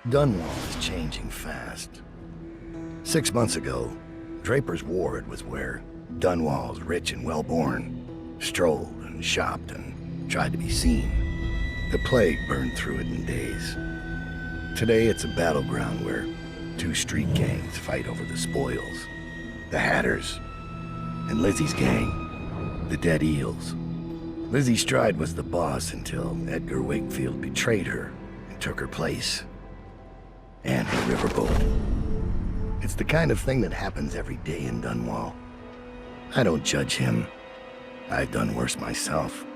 Dunwall is changing fast. 6 months ago, Draper's Ward was where Dunwall's rich and well-born strolled and shopped and tried to be seen. The plague burned through it in days. Today it's a battleground where two street gangs fight over the spoils. The Hatters and Lizzie's gang, the Dead Eels. Lizzie Stride was the boss until Edgar Wakefield betrayed her and took her place. And her riverboat. It's the kind of thing that happens every day in Dunwall. I don't judge him. I've done worse myself.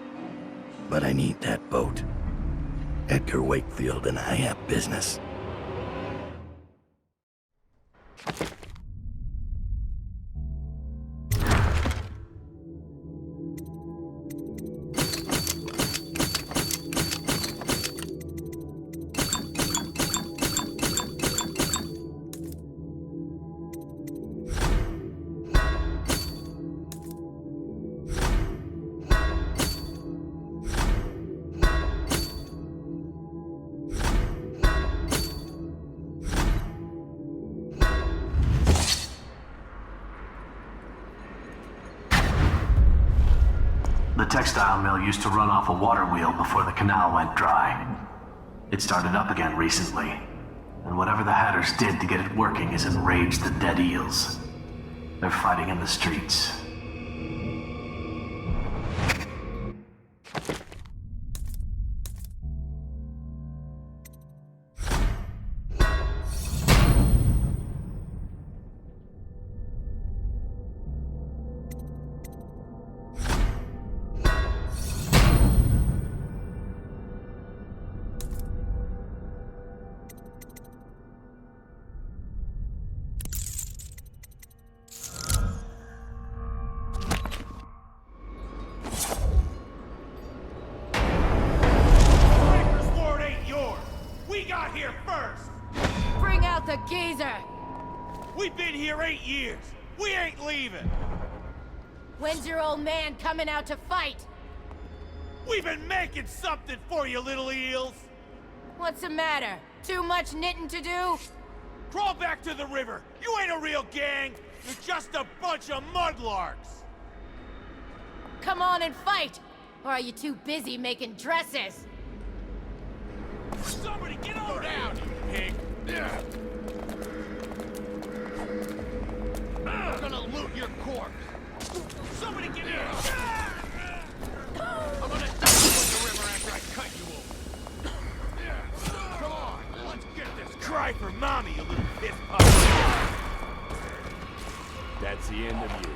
But I need that boat. Edgar Wakefield and I have business. The textile mill used to run off a water wheel before the canal went dry. It started up again recently, and whatever the Hatters did to get it working has enraged the Dead Eels. They're fighting in the streets. We've been here 8 years. We ain't leaving. When's your old man coming out to fight? We've been making something for you, little eels. What's the matter? Too much knitting to do? Crawl back to the river. You ain't a real gang. You're just a bunch of mudlarks. Come on and fight! Or are you too busy making dresses? Somebody get over down, you pig! I'm gonna loot your corpse! Somebody get in! I'm gonna dump you in the river after I cut you open! Come on, let's get this! Cry for mommy, you little piss pup! That's the end of you.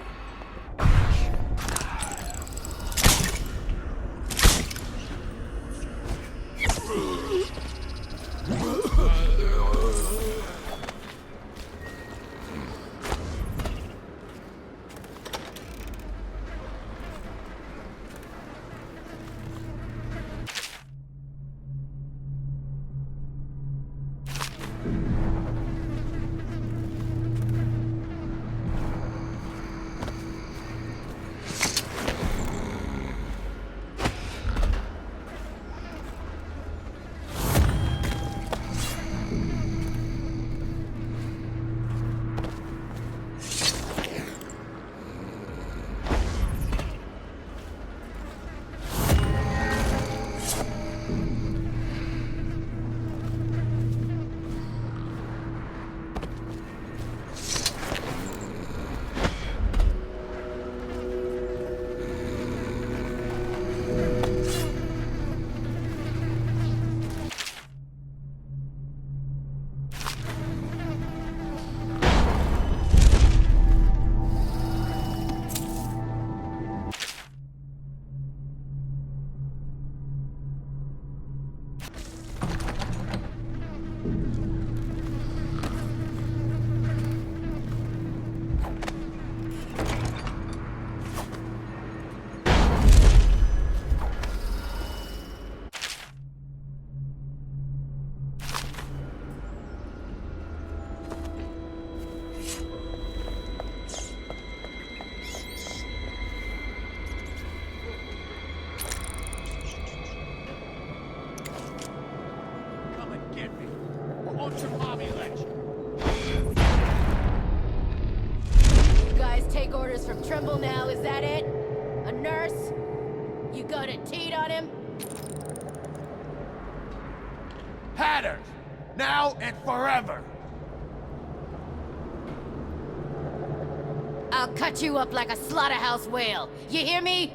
Won't your mommy let you? You guys take orders from Trimble now, is that it? A nurse? You gonna teat on him? Hatters! Now and forever! I'll cut you up like a slaughterhouse whale. You hear me?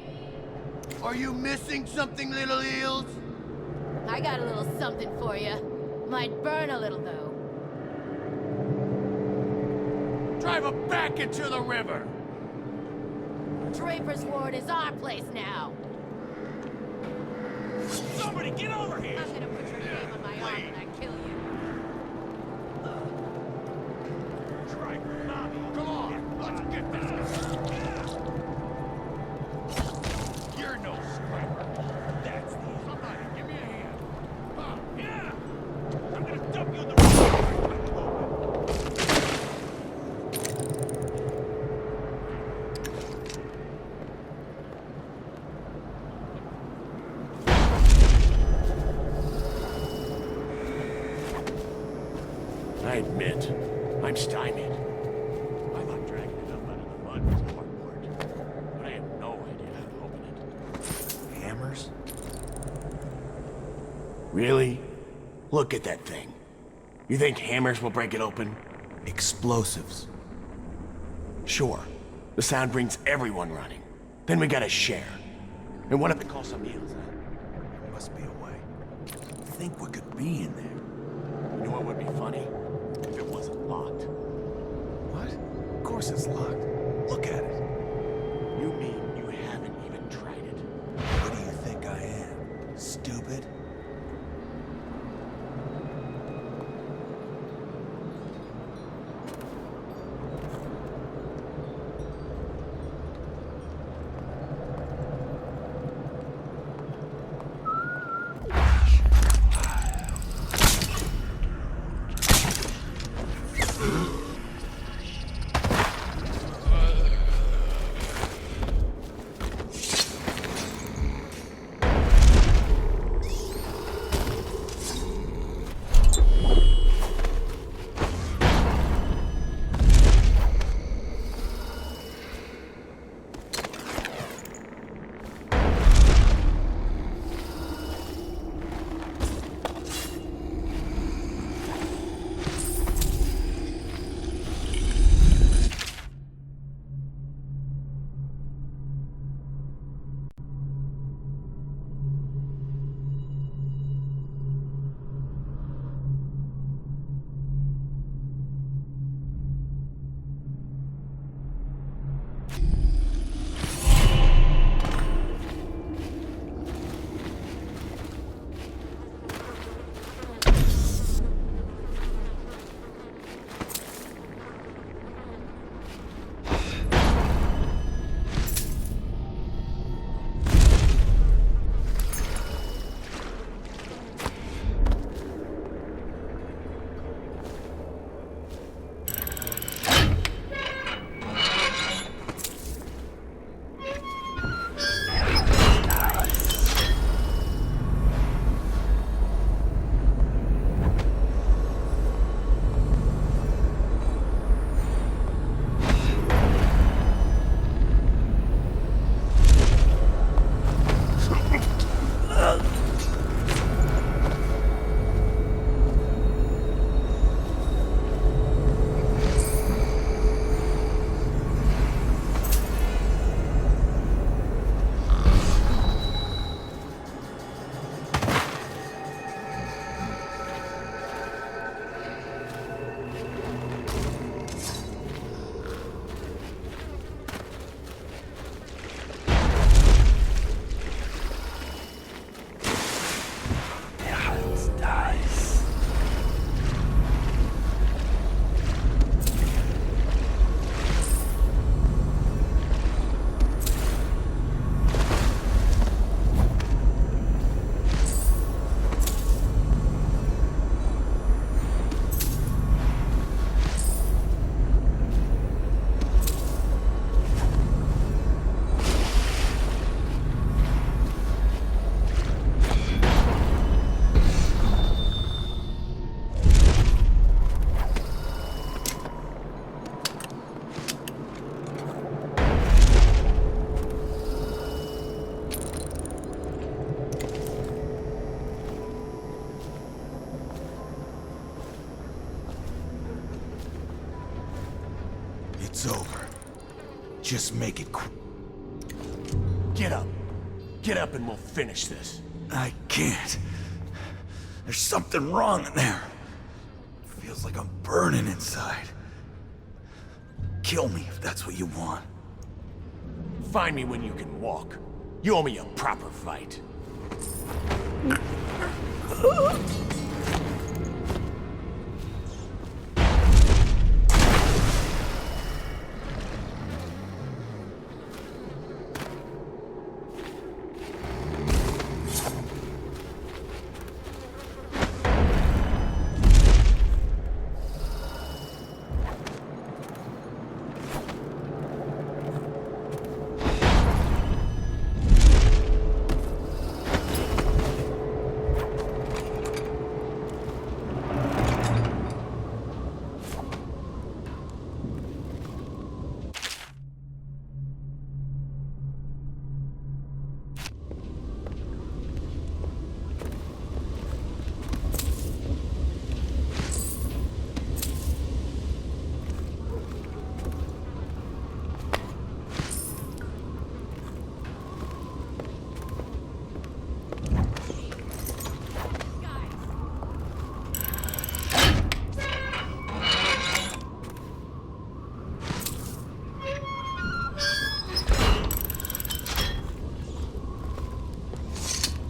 Are you missing something, little eels? I got a little something for you. Might burn a little, though. Drive her back into the river! Draper's Ward is our place now. Somebody get over here! I'm gonna put your name on my arm when I kill you. Try mommy. Come on, let's get this guy. You're no scrapper. That's the... Somebody, give me a hand. Yeah! I'm gonna dump you in the river. I admit, I'm stymied. I thought dragging it up out of the mud was the hard part. But I have no idea how to open it. Hammers? Really? Look at that thing. You think hammers will break it open? Explosives. Sure. The sound brings everyone running. Then we gotta share. And what if they call some Eels, huh? There must be a way. I think what could be in there. You know what would be funny? If it wasn't locked. What? Of course it's locked. Look at it. You mean you haven't even tried it? What do you think I am? Stupid? it's over. Just make it quick. Get up. Get up and we'll finish this. I can't. There's something wrong in there. Feels like I'm burning inside. Kill me if that's what you want. Find me when you can walk. You owe me a proper fight.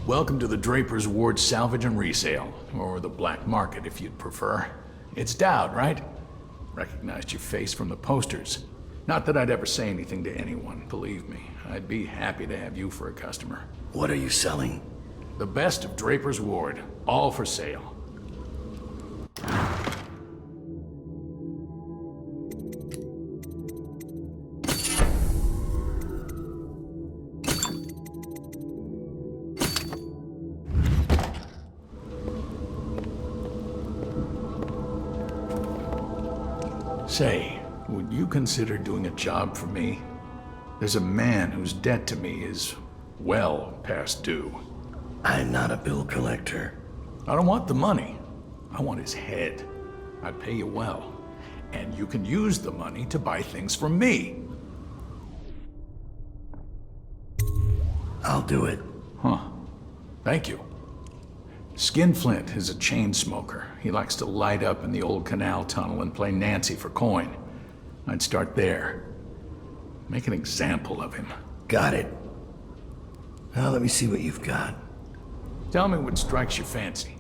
Welcome to the Draper's Ward Salvage and Resale, or the Black Market if you'd prefer. It's Dowd, right? Recognized your face from the posters. Not that I'd ever say anything to anyone, believe me. I'd be happy to have you for a customer. What are you selling? The best of Draper's Ward, all for sale. Say, would you consider doing a job for me? There's a man whose debt to me is well past due. I'm not a bill collector. I don't want the money. I want his head. I pay you well. And you can use the money to buy things from me. I'll do it. Huh. Thank you. Skinflint is a chain smoker. He likes to light up in the old canal tunnel and play Nancy for coin. I'd start there. Make an example of him. Got it. Now let me see what you've got. Tell me what strikes your fancy.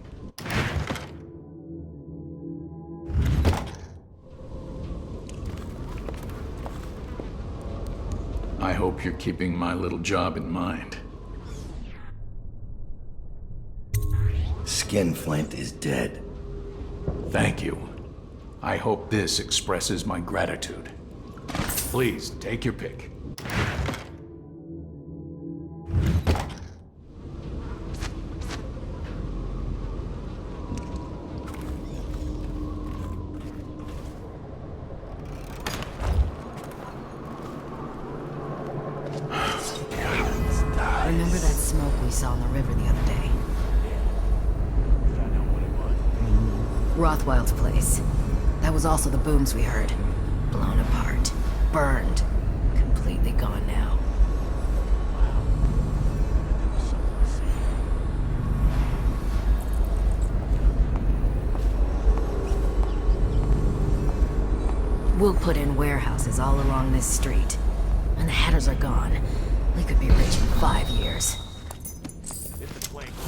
I hope you're keeping my little job in mind. Skinflint is dead. Thank you. I hope this expresses my gratitude. Please, take your pick. Remember that smoke we saw on the river the other day? Rothwild's place. That was also the booms we heard. Blown apart. Burned. Completely gone now. We'll put in warehouses all along this street. When the Hatters are gone, we could be rich in 5 years. If the plane the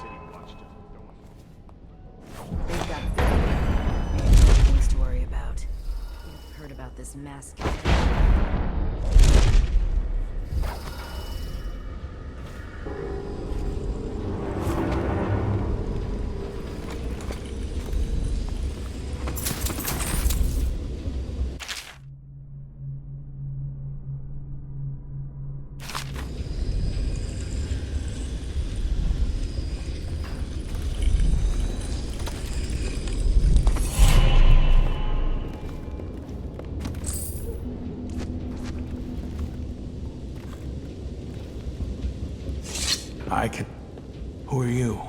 city watched us. They've got things to worry about. You've heard about this mass. Who are you?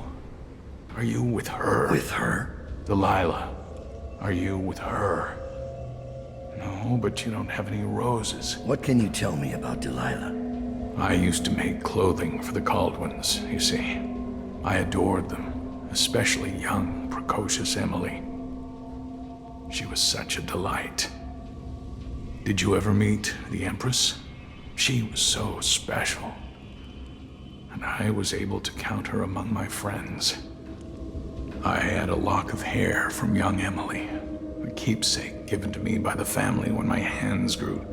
Are you with her? With her? Delilah. Are you with her? No, but you don't have any roses. What can you tell me about Delilah? I used to make clothing for the Caldwins, you see. I adored them, especially young, precocious Emily. She was such a delight. Did you ever meet the Empress? She was so special. And I was able to count her among my friends. I had a lock of hair from young Emily, a keepsake given to me by the family when my hands grew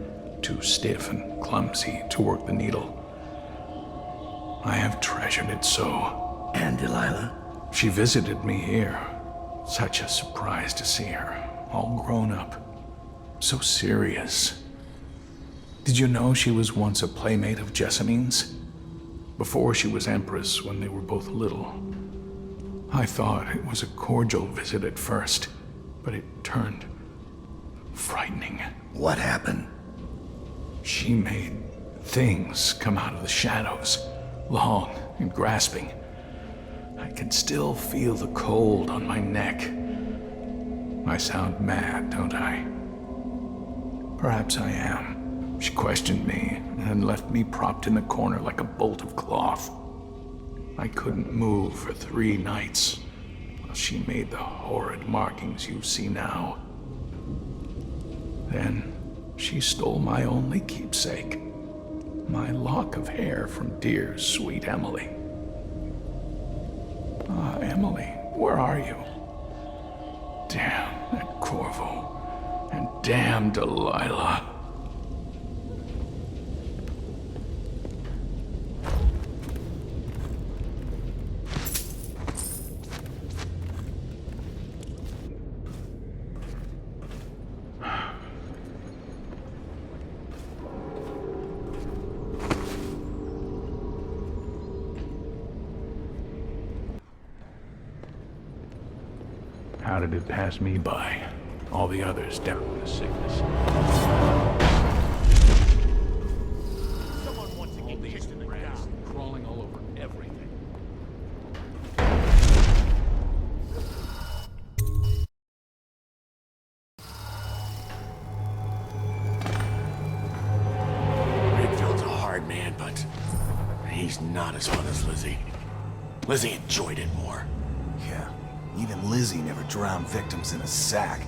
too stiff and clumsy to work the needle. I have treasured it so. And Delilah? She visited me here. Such a surprise to see her, all grown up. So serious. Did you know she was once a playmate of Jessamine's? Before she was Empress, when they were both little. I thought it was a cordial visit at first, but it turned frightening. What happened? She made things come out of the shadows, long and grasping. I can still feel the cold on my neck. I sound mad, don't I? Perhaps I am. She questioned me and left me propped in the corner like a bolt of cloth. I couldn't move for 3 nights while she made the horrid markings you see now. Then she stole my only keepsake, my lock of hair from dear, sweet Emily. Ah, Emily, where are you? Damn that Corvo, and damn Delilah. How did it pass me by? All the others down with the sickness. Someone wants to get kicked in the ground. Crawling all over everything. Redfield's a hard man, but he's not as fun as Lizzie. Lizzie enjoyed it more. Yeah, even Lizzie never drowned victims in a sack.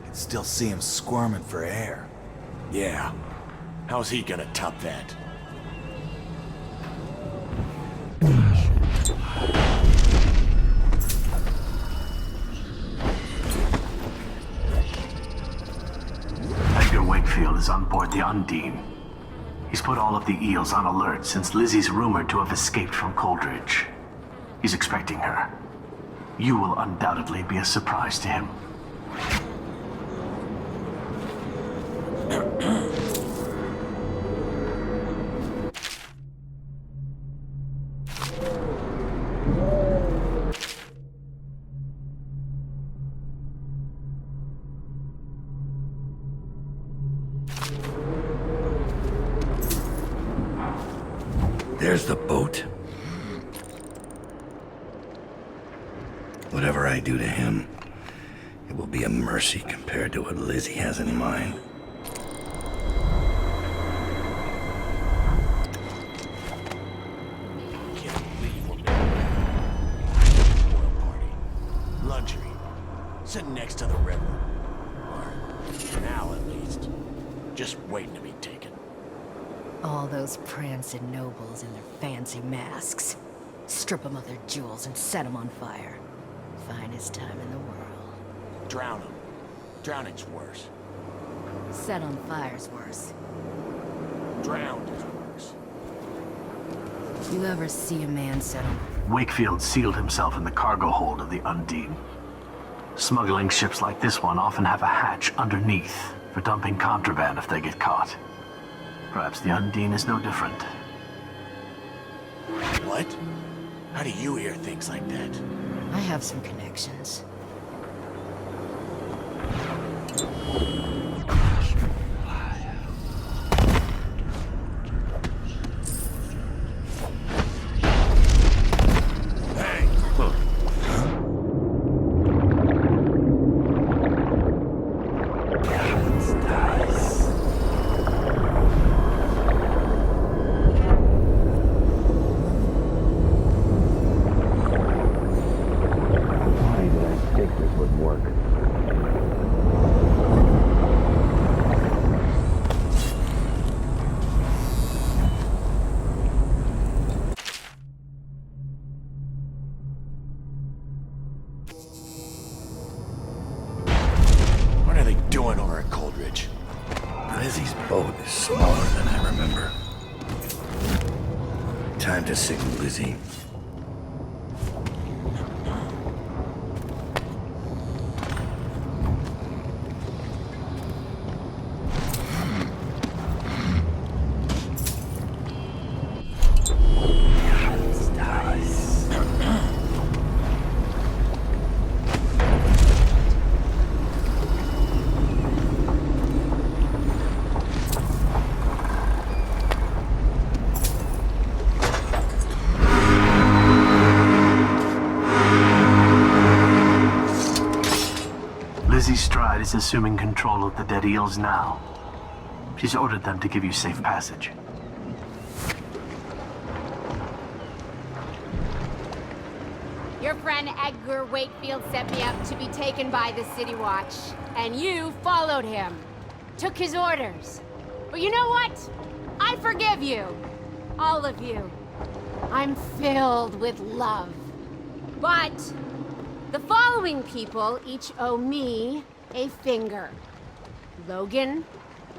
Could still see him squirming for air. Yeah. How's he gonna top that? Edgar Wakefield is on board the Undine. He's put all of the Eels on alert since Lizzie's rumored to have escaped from Coldridge. He's expecting her. You will undoubtedly be a surprise to him. There's the boat. Whatever I do to him, it will be a mercy compared to what Lizzie has in mind. Can't believe what Spoil party. Luxury. Sitting next to the river. Or, for now at least. Just waiting to be taken. All those prancing nobles in their fancy masks. Strip them of their jewels and set them on fire. Finest time in the world. Drown him. Drowning's worse. Set on fire's worse. Drowned is worse. You ever see a man set on... Wakefield sealed himself in the cargo hold of the Undine. Smuggling ships like this one often have a hatch underneath for dumping contraband if they get caught. Perhaps the Undine is no different. What? How do you hear things like that? I have some connections. Hey! doing over at Coldridge? Lizzie's boat is smaller than I remember. Time to signal Lizzie. Lizzie's Stride is assuming control of the dead Eels now. She's ordered them to give you safe passage. Your friend Edgar Wakefield set me up to be taken by the City Watch, and you followed him. Took his orders. But you know what? I forgive you. All of you. I'm filled with love. But the following people each owe me a finger. Logan,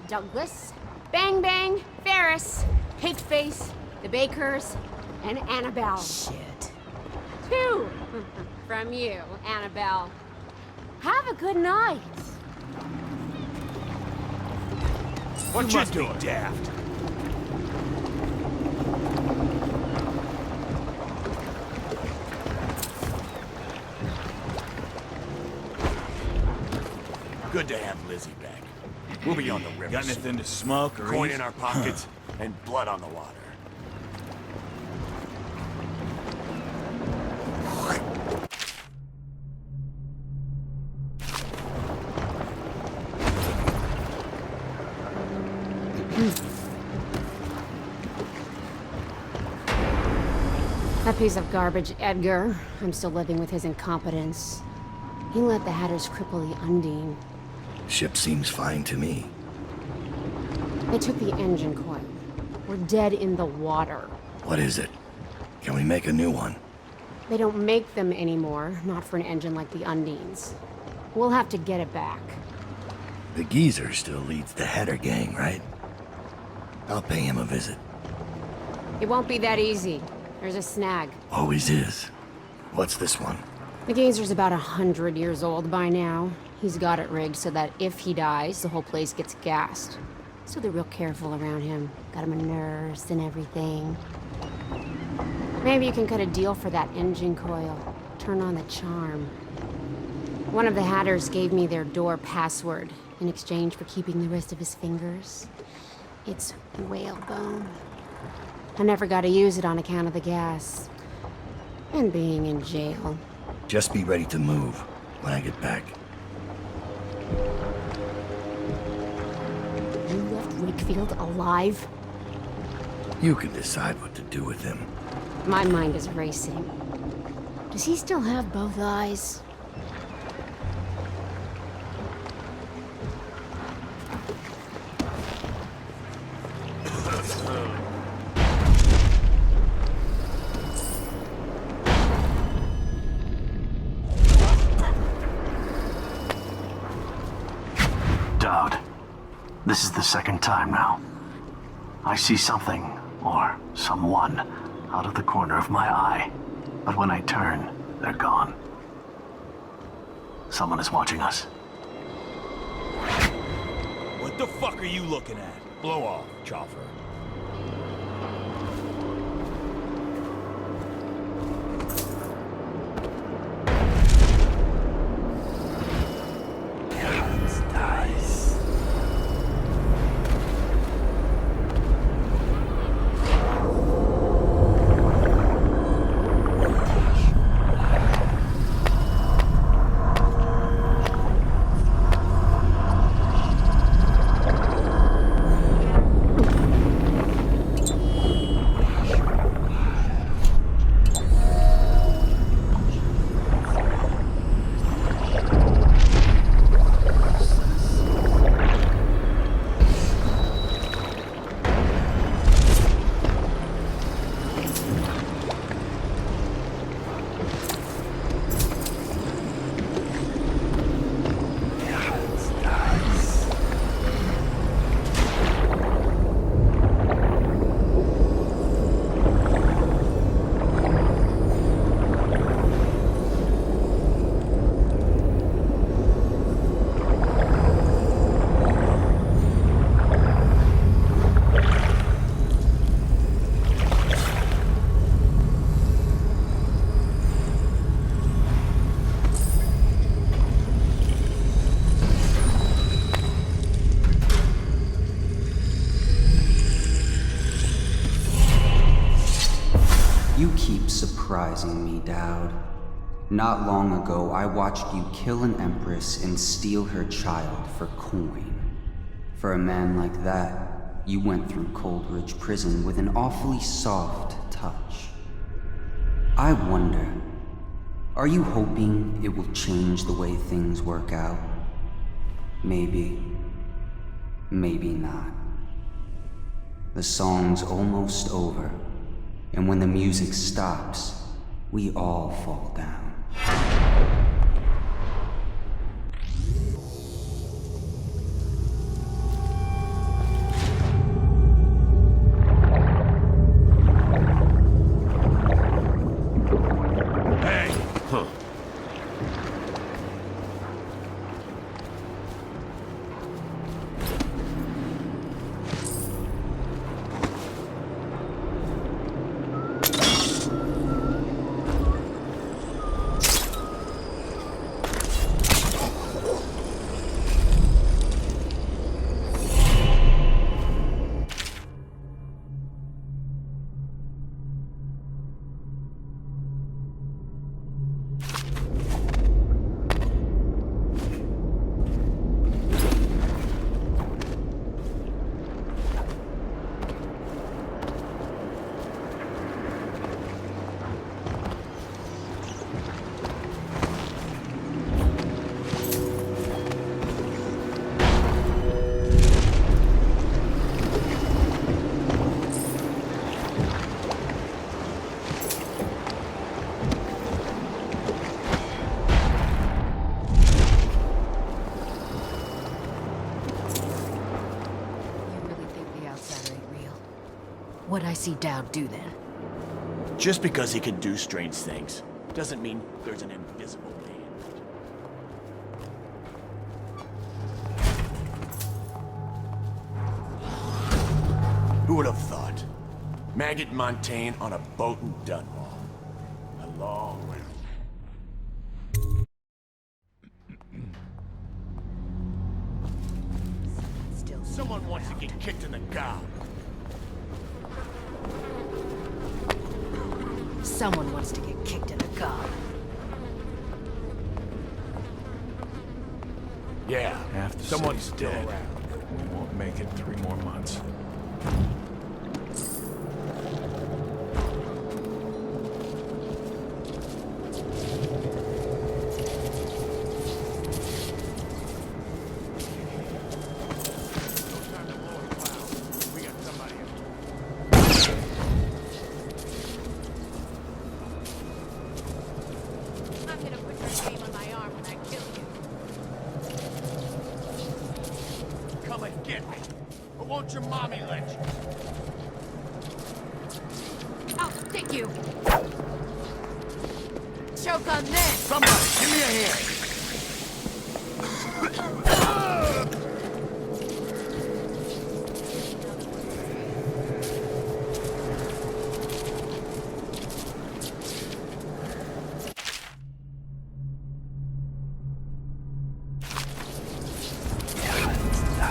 Douglas, Bang Bang, Ferris, Pageface, the Bakers, and Annabelle. Shit. 2 from you, Annabelle. Have a good night. What you doing, daft? Good to have Lizzie back. We'll be on the river. Got anything to smoke or Coin eat? in our pockets and blood on the water. That piece of garbage, Edgar. I'm still living with his incompetence. He let the Hatters cripple the Undine. Ship seems fine to me. They took the engine coil. We're dead in the water. What is it? Can we make a new one? They don't make them anymore, not for an engine like the Undine's. We'll have to get it back. The geezer still leads the Hatter gang, right? I'll pay him a visit. It won't be that easy. There's a snag. Always is. What's this one? The geezer's about 100 years old by now. He's got it rigged so that if he dies, the whole place gets gassed. So they're real careful around him. Got him a nurse and everything. Maybe you can cut a deal for that engine coil. Turn on the charm. One of the Hatters gave me their door password in exchange for keeping the rest of his fingers. It's whalebone. I never got to use it on account of the gas. And being in jail. Just be ready to move when I get back. You left Wakefield alive? You can decide what to do with him. My mind is racing. Does he still have both eyes? Dowd, this is the second time now. I see something, or someone, out of the corner of my eye. But when I turn, they're gone. Someone is watching us. What the fuck are you looking at? Blow off, Chopper. surprising me, Dowd. Not long ago, I watched you kill an empress and steal her child for coin. For a man like that, you went through Coldridge Prison with an awfully soft touch. I wonder, are you hoping it will change the way things work out? Maybe. Maybe not. The song's almost over, and when the music stops, we all fall down. What'd I see Dowd do then? Just because he can do strange things doesn't mean there's an invisible man. Who would have thought? Maggot Montaigne on a boat in Dunwall. A long way. Someone wants to get kicked in the gob. Someone wants to get kicked in the gob. Yeah, Half the someone's city's still dead. around. We won't make it 3 more months.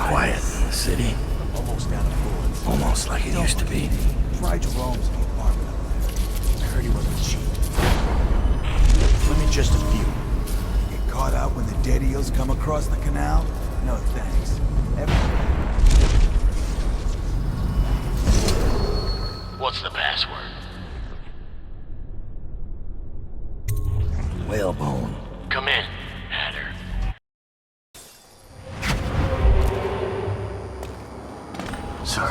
Quiet in the city. Almost out of bullets. Almost like it used to be. Try Jerome's in the apartment up there. I heard he wasn't cheap. Let me just a few. Get caught out when the dead eels come across the canal? No thanks. What's the password? Whalebone. Come in, Hatter. Sir,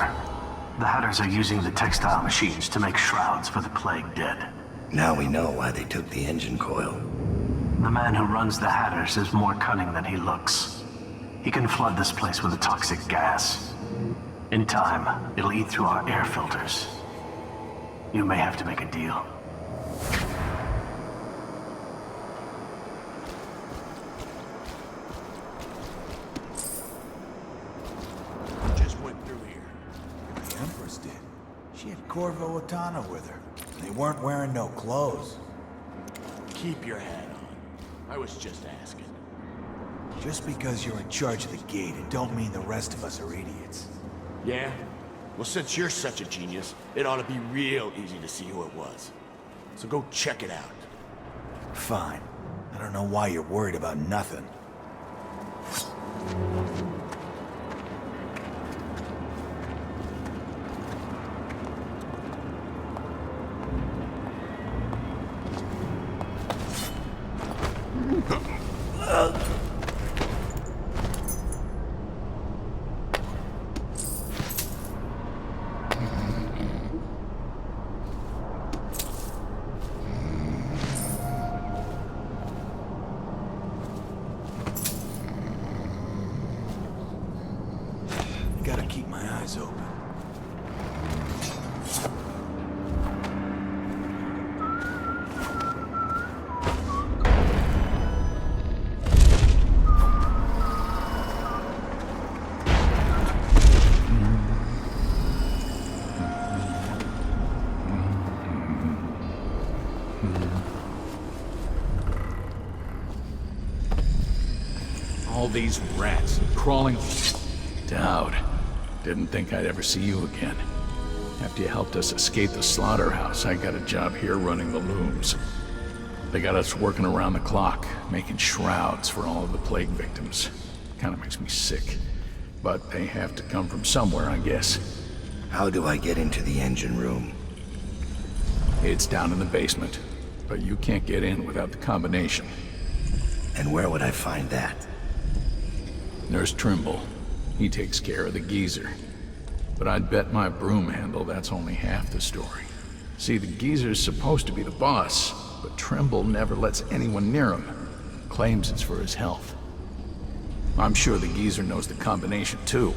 the Hatters are using the textile machines to make shrouds for the plague dead. Now we know why they took the engine coil. The man who runs the Hatters is more cunning than he looks. He can flood this place with a toxic gas. In time, it'll eat through our air filters. You may have to make a deal. Just went through here. The Empress did. She had Corvo Otana with her. They weren't wearing no clothes. Keep your hat on. I was just asking. Just because you're in charge of the gate, it don't mean the rest of us are idiots. Yeah? Well, since you're such a genius, it ought to be real easy to see who it was. so go check it out. Fine. I don't know why you're worried about nothing. Gotta keep my eyes open. All these rats crawling... Dowd. Didn't think I'd ever see you again. After you helped us escape the slaughterhouse, I got a job here running the looms. They got us working around the clock, making shrouds for all of the plague victims. Kinda makes me sick. But they have to come from somewhere, I guess. How do I get into the engine room? It's down in the basement, but you can't get in without the combination. And where would I find that? Nurse Trimble. He takes care of the geezer. But I'd bet my broom handle that's only half the story. See, the geezer's supposed to be the boss, but Trimble never lets anyone near him. Claims it's for his health. I'm sure the geezer knows the combination too,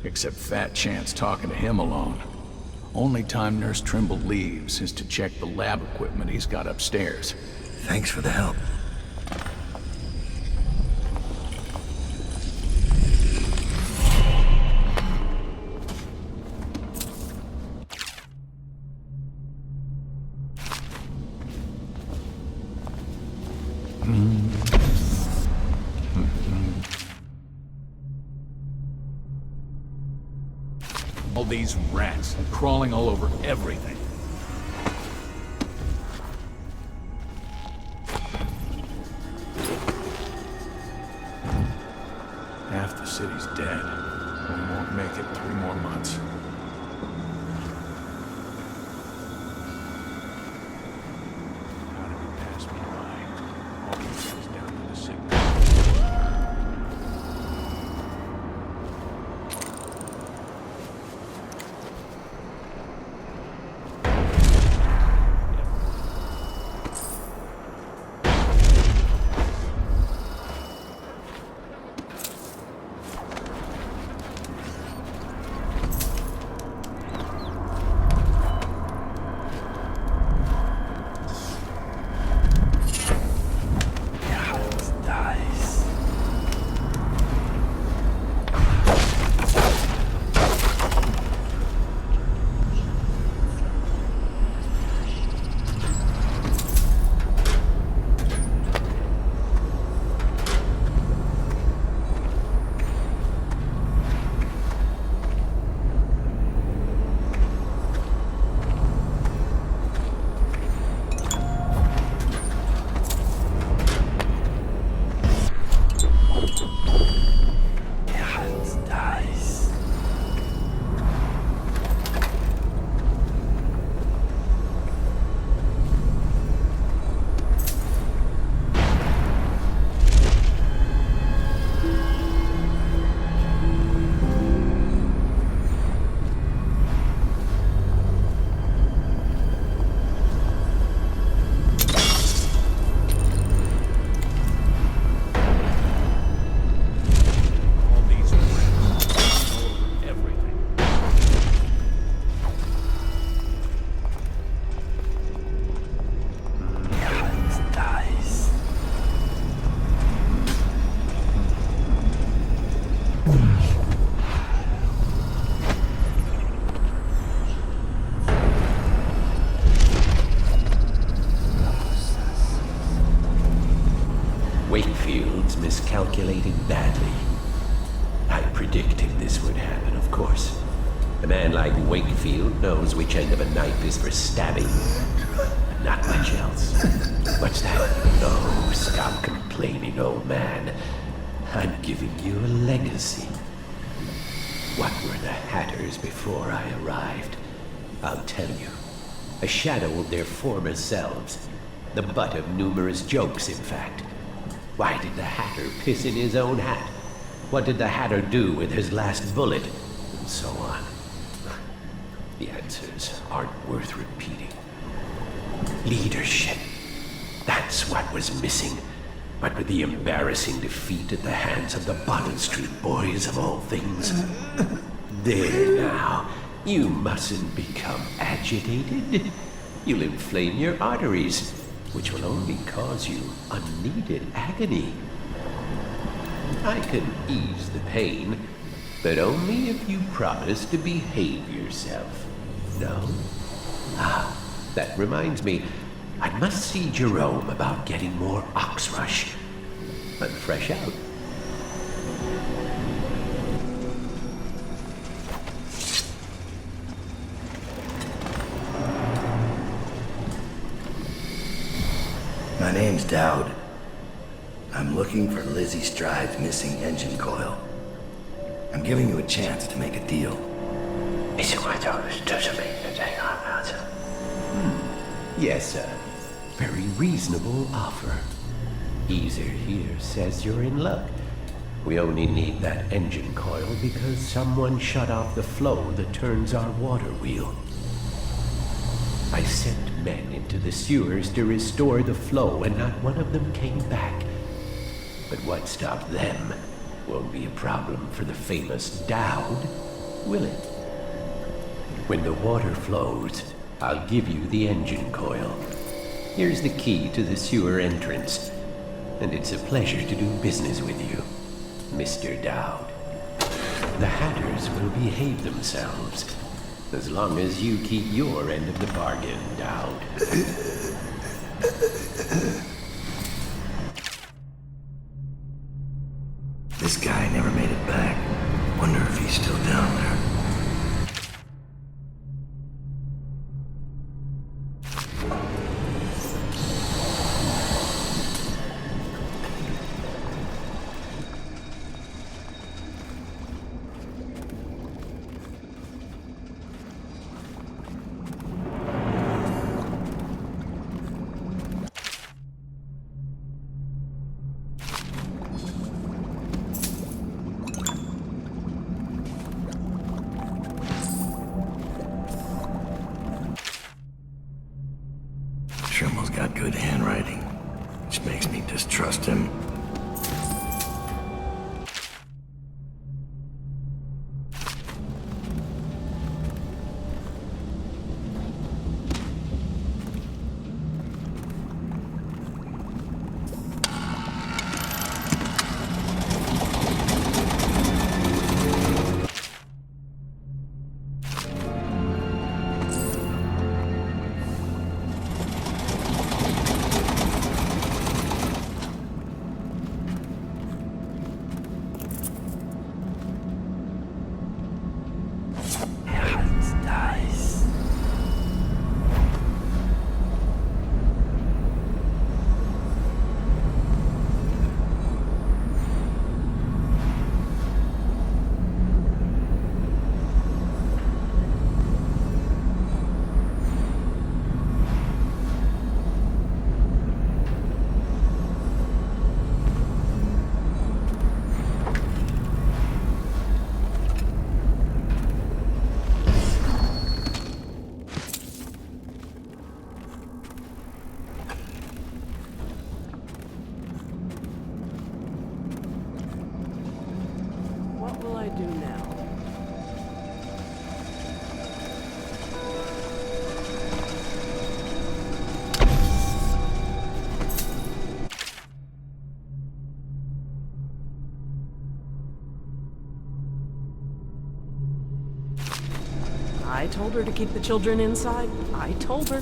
except Fat Chance talking to him alone. Only time Nurse Trimble leaves is to check the lab equipment he's got upstairs. Thanks for the help. All these rats crawling all over everything. Half the city's dead. We won't make it 3 more months. How did it pass me by? All these guys down to the signal. Wakefield's miscalculated badly. I predicted this would happen, of course. A man like Wakefield knows which end of a knife is for stabbing, not much else. What's that? Oh, stop complaining, old man. I'm giving you a legacy. What were the Hatters before I arrived? I'll tell you. A shadow of their former selves. The butt of numerous jokes, in fact. Why did the Hatter piss in his own hat? What did the Hatter do with his last bullet? And so on. The answers aren't worth repeating. Leadership. That's what was missing. But with the embarrassing defeat at the hands of the Bottle Street Boys of all things. There now. You mustn't become agitated. You'll inflame your arteries, which will only cause you unneeded agony. I can ease the pain, but only if you promise to behave yourself. No? Ah, that reminds me. I must see Jerome about getting more Oxrush. I'm fresh out. My name's Dowd. I'm looking for Lizzie Stride's missing engine coil. I'm giving you a chance to make a deal. Yes, sir. Very reasonable offer. Easer here says you're in luck. We only need that engine coil because someone shut off the flow that turns our water wheel. I sent men into the sewers to restore the flow, and not one of them came back. But what stopped them won't be a problem for the famous Dowd, will it? When the water flows, I'll give you the engine coil. Here's the key to the sewer entrance, and it's a pleasure to do business with you, Mr. Dowd. The Hatters will behave themselves, as long as you keep your end of the bargain, Dowd. This guy never made it back. Wonder if he's still down there. Trimble's got good handwriting, which makes me distrust him. I told her to keep the children inside. I told her.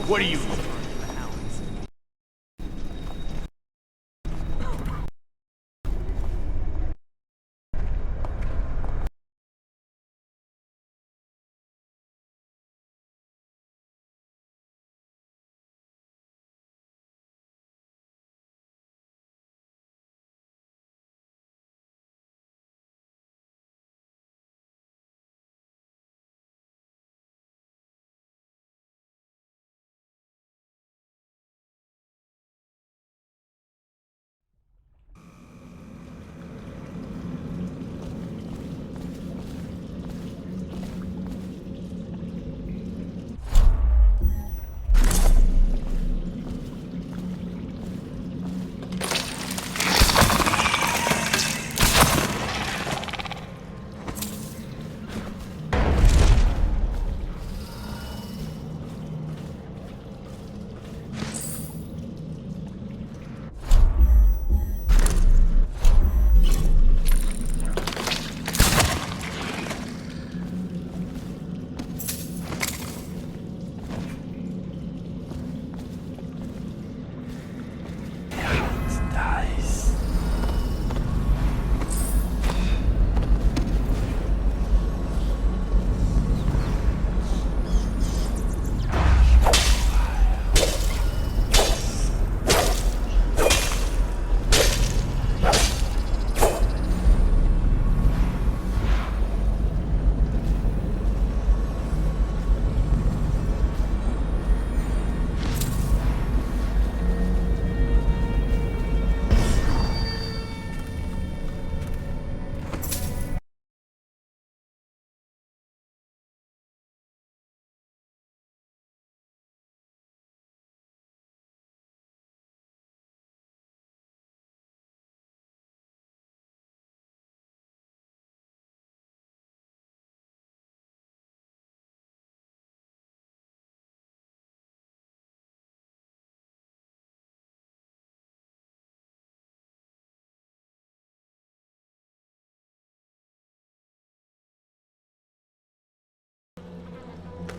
What are you?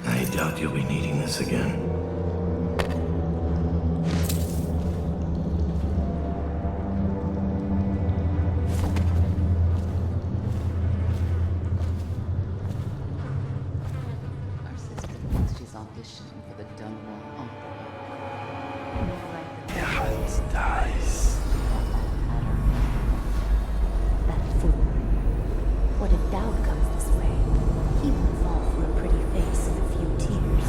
I doubt you'll be needing this again. Our sister thinks she's auditioning for the Dunwall opera. Der Hals dies. That fool. What if Dowd comes this way? He will fall for a pretty face and a few tears.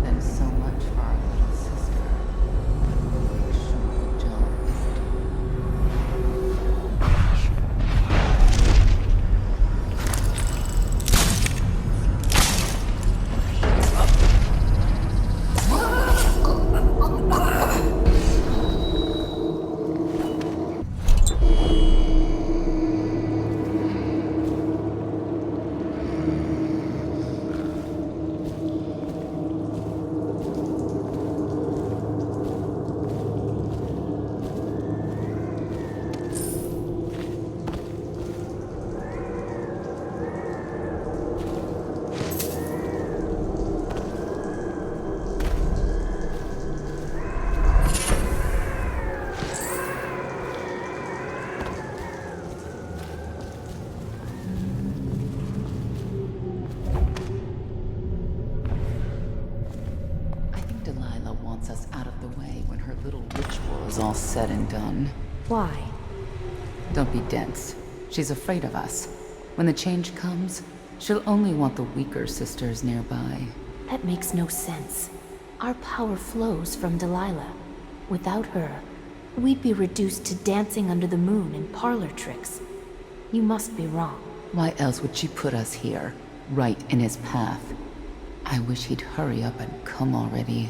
Then so much for our little sister. Make sure the job is us out of the way when her little ritual is all said and done. Why? Don't be dense. She's afraid of us. When the change comes, she'll only want the weaker sisters nearby. That makes no sense. Our power flows from Delilah. Without her, we'd be reduced to dancing under the moon and parlor tricks. You must be wrong. Why else would she put us here, right in his path? I wish he'd hurry up and come already.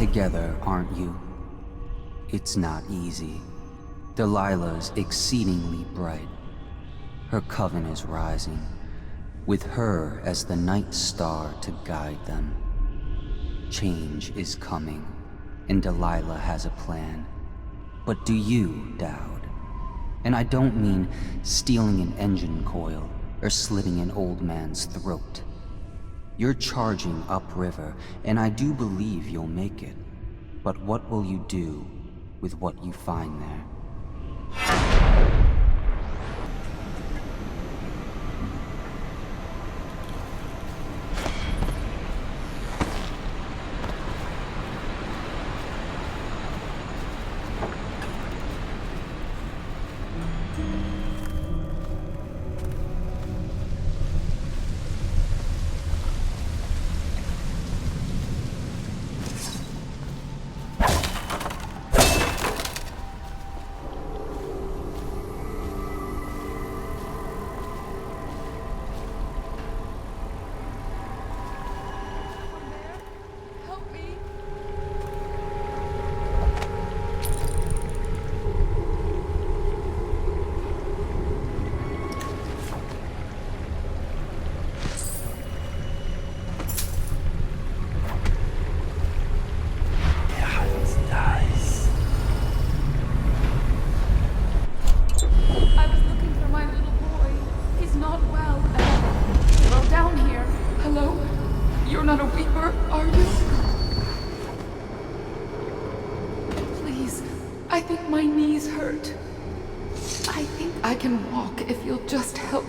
together, aren't you? It's not easy. Delilah's exceedingly bright. Her coven is rising, with her as the night star to guide them. Change is coming, and Delilah has a plan. But do you, Dowd? And I don't mean stealing an engine coil or slitting an old man's throat. You're charging upriver, and I do believe you'll make it. But what will you do with what you find there?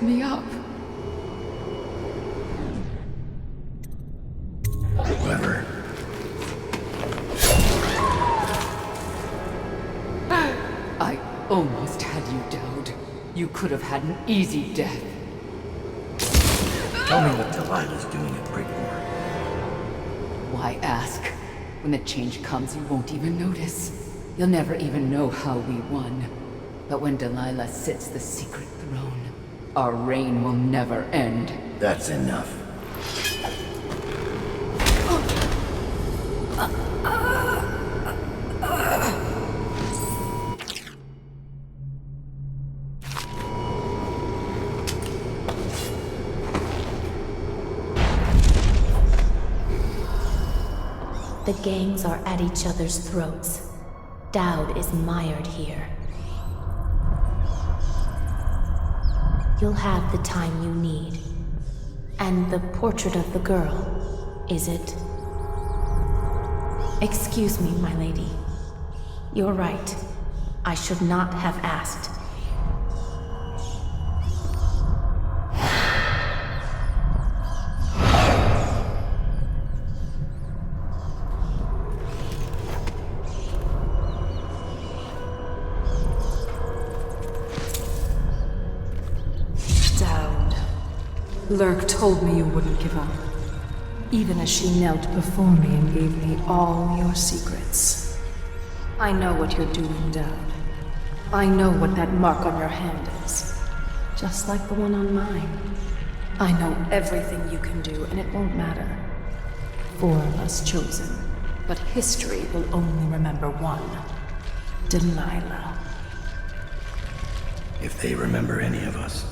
Me up. Clever. I almost had you, Dowd. You could have had an easy death. Tell me what Delilah's doing at Brigmore. Why ask? When the change comes, you won't even notice. You'll never even know how we won. But when Delilah sits the secret throne, our reign will never end. That's enough. The gangs are at each other's throats. Dowd is mired here. You'll have the time you need. And the portrait of the girl, is it? Excuse me, my lady. You're right. I should not have asked. Lurk told me you wouldn't give up, even as she knelt before me and gave me all your secrets. I know what you're doing, Dowd. I know what that mark on your hand is, just like the one on mine. I know everything you can do, and it won't matter. 4 of us chosen, but history will only remember one. Delilah. If they remember any of us.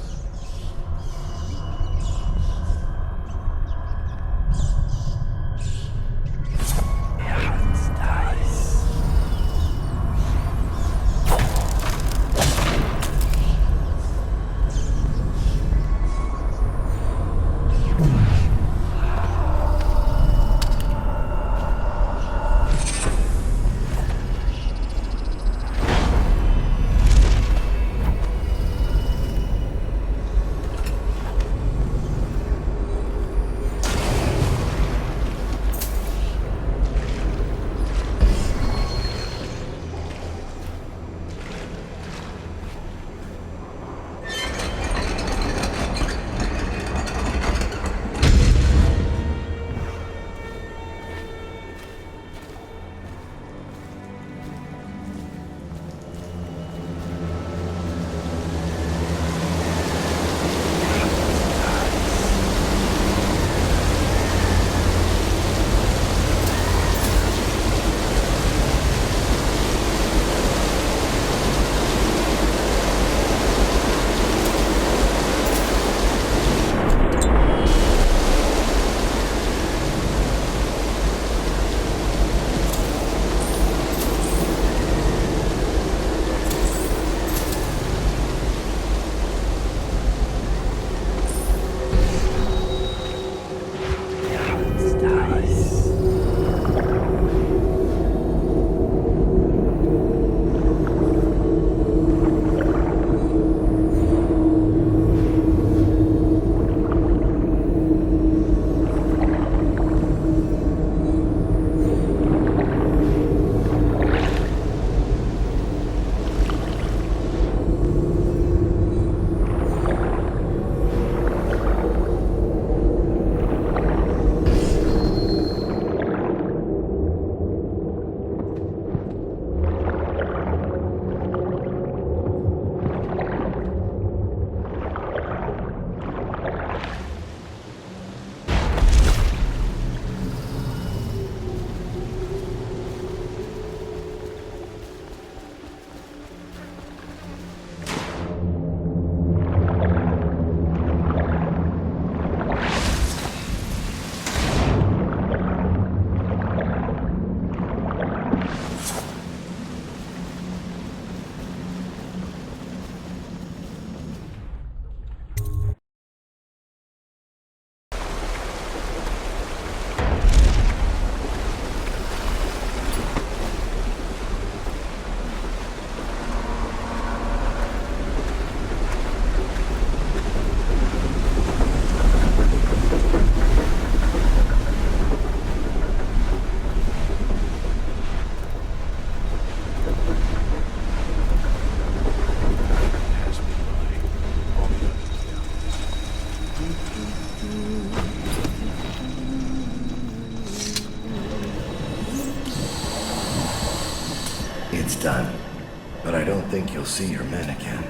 but I don't think you'll see your men again.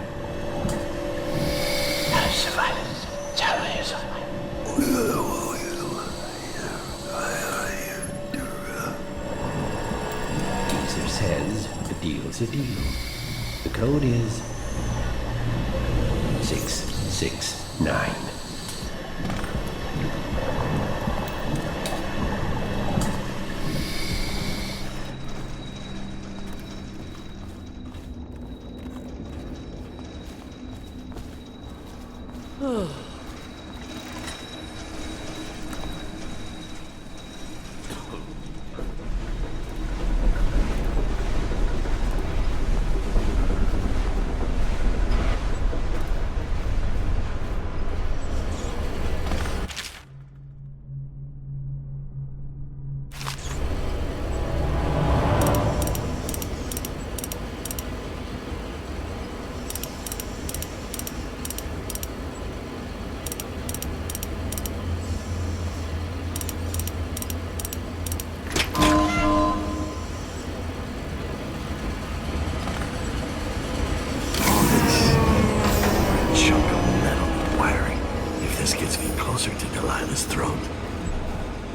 Geezer says the deal's a deal. The code is 669.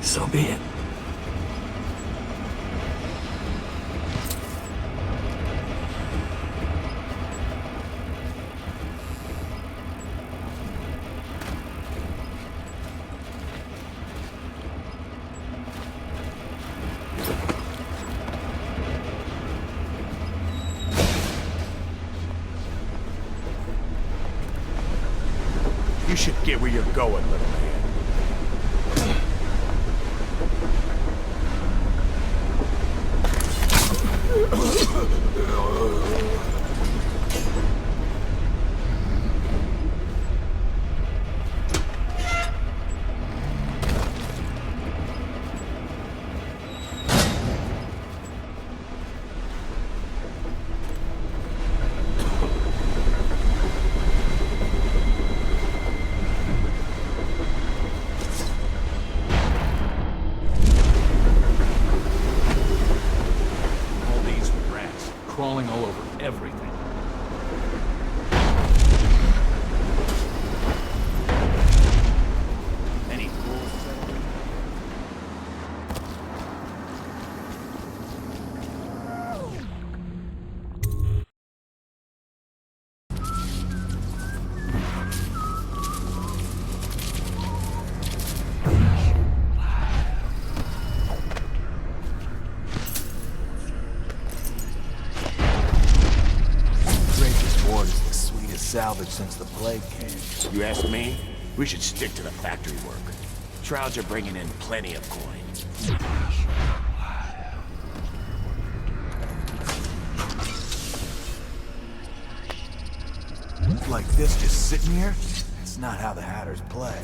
So be it. You should get where you're going, little man. Crawling all over everything. Any fools? Salvage since the plague came. You ask me? We should stick to the factory work. Shrouds are bringing in plenty of coin. Like this just sitting here? That's not how the Hatters play.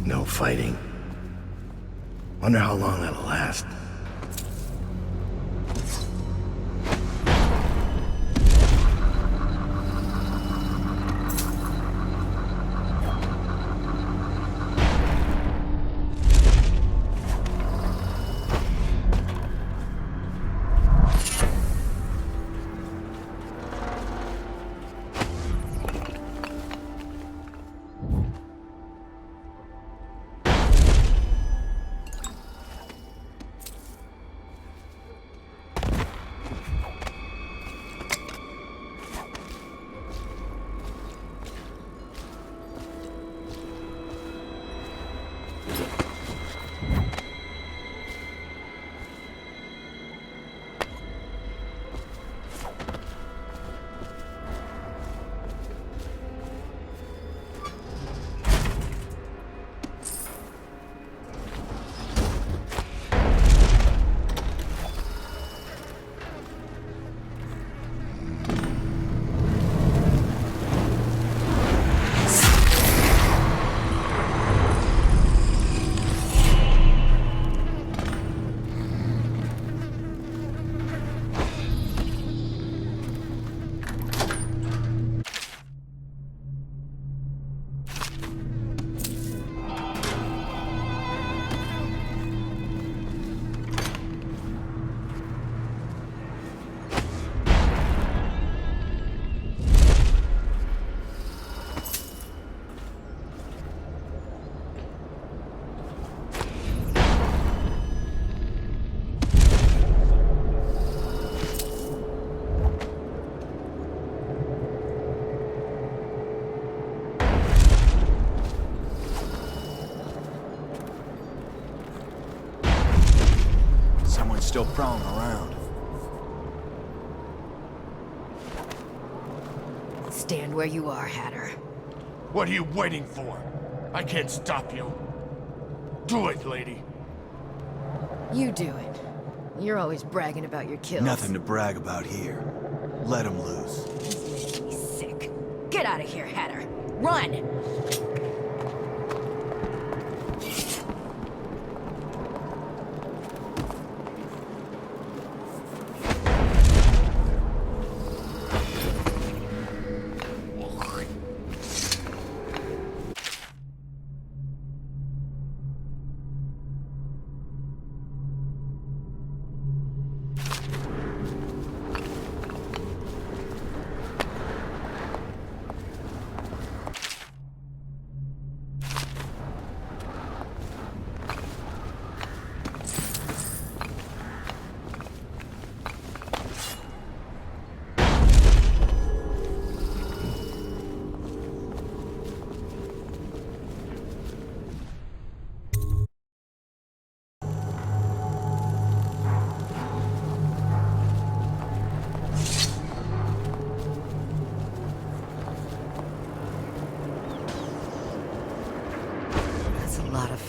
No fighting. Wonder how long that'll last. still prowling around. Stand where you are, Hatter. What are you waiting for? I can't stop you. Do it, lady. You do it. You're always bragging about your kills. Nothing to brag about here. Let him loose. He's making me sick. Get out of here, Hatter. Run!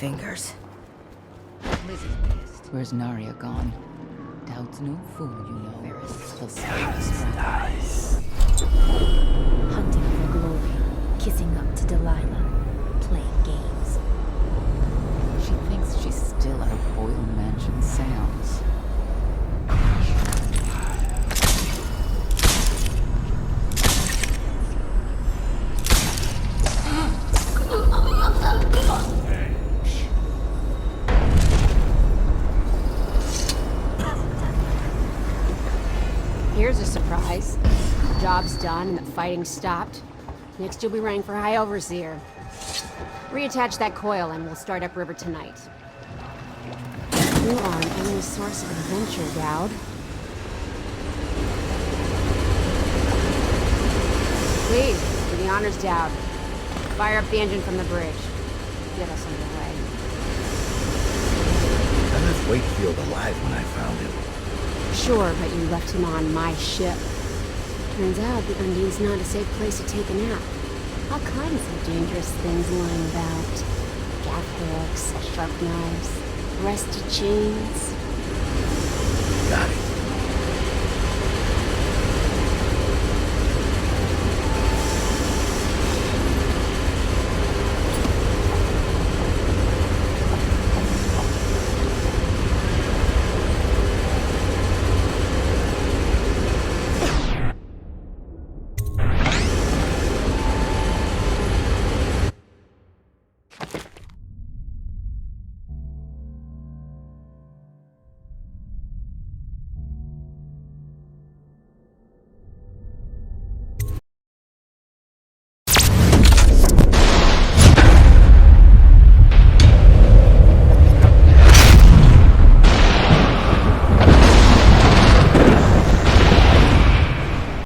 Fingers. Lizzie's pissed. Where's Narya gone? Doubt's no fool, you know. Ferris. He'll stop us right. Nice. Hunting for glory, kissing up to Delilah, playing games. She thinks she's still at her Boyle Mansion sounds. Here's a surprise. The job's done and the fighting stopped. Next you'll be running for High Overseer. Reattach that coil and we'll start upriver tonight. You are an endless source of adventure, Dowd. Please, do the honors, Dowd. Fire up the engine from the bridge. Get us underway. I left Wakefield alive when I found him. Sure, but you left him on my ship. Turns out the Undine's not a safe place to take a nap. All kinds of dangerous things lying about. Gaff hooks, sharp knives, rusty chains. Got it.